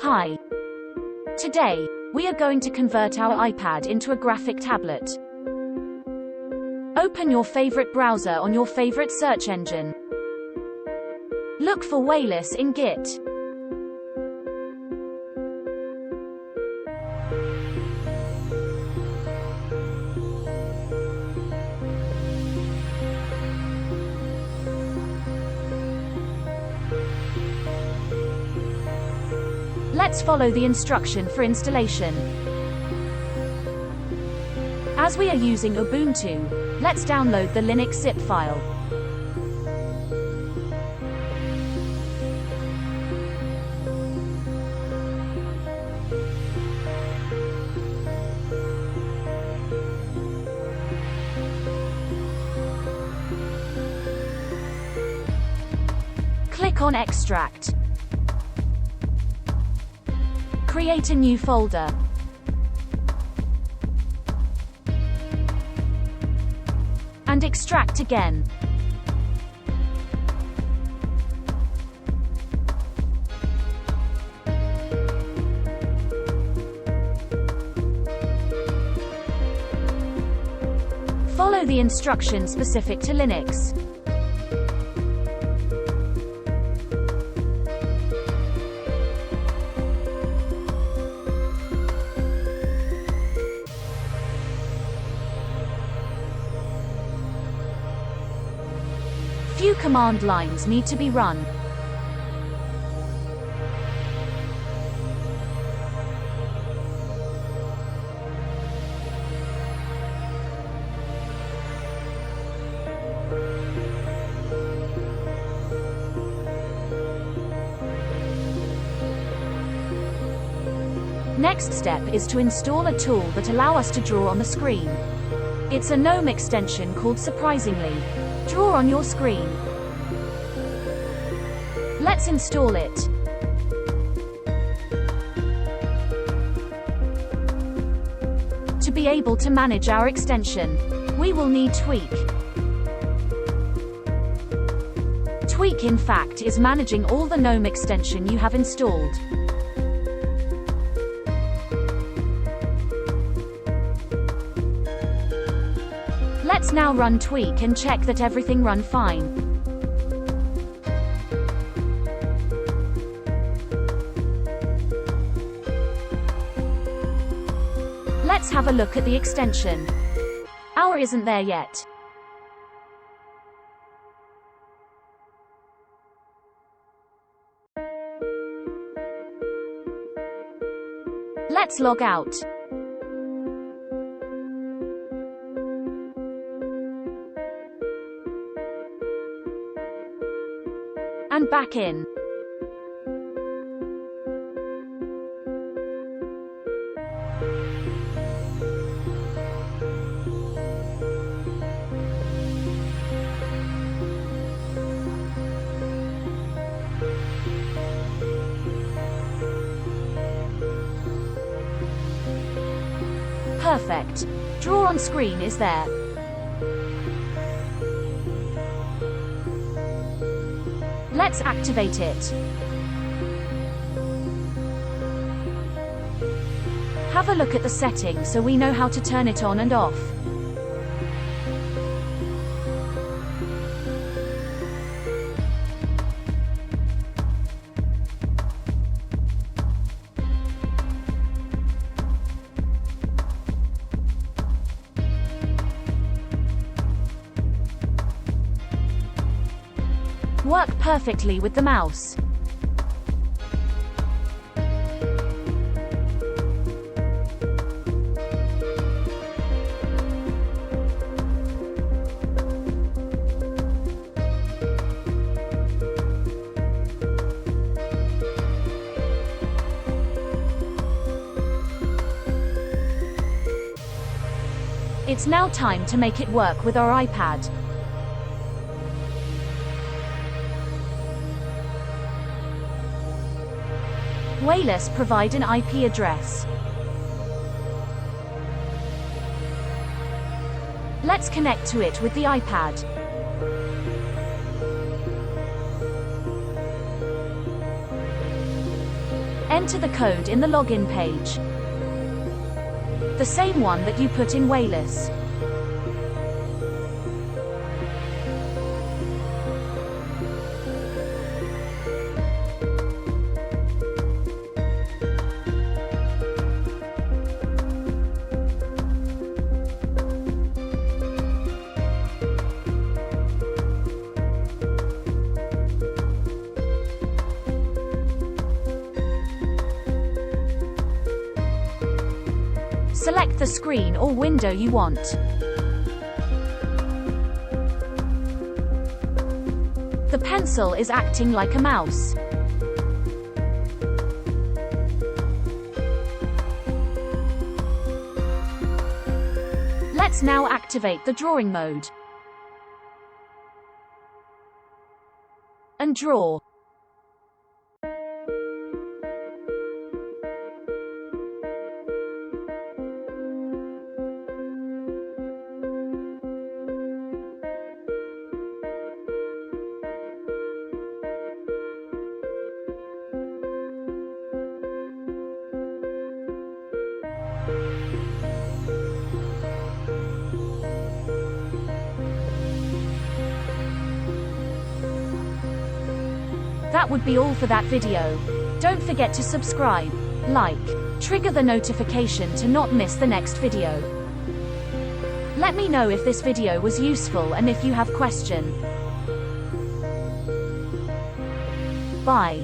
Hi. Today, we are going to convert our iPad into a graphic tablet. Open your favorite browser on your favorite search engine. Look for Weylus in Git. Let's follow the instruction for installation. As we are using Ubuntu, let's download the Linux zip file. Click on Extract. Create a new folder. And extract again. Follow the instructions specific to Linux. Few command lines need to be run. Next step is to install a tool that allows us to draw on the screen. It's a GNOME extension called Surprisingly. Draw on your screen. Let's install it. To be able to manage our extension, we will need Tweak. Tweak, in fact, is managing all the GNOME extension you have installed. Let's now run Tweak and check that everything runs fine. Let's have a look at the extension. Ours isn't there yet. Let's log out. And back in. Perfect. Draw on screen is there. Let's activate it. Have a look at the settings so we know how to turn it on and off. Work perfectly with the mouse. It's now time to make it work with our iPad. Weylus provide an IP address. Let's connect to it with the iPad. Enter the code in the login page. The same one that you put in Weylus. Select the screen or window you want. The pencil is acting like a mouse. Let's now activate the drawing mode. And draw. That would be all for that video. Don't forget to subscribe, like, trigger the notification to not miss the next video. Let me know if this video was useful and if you have question. Bye.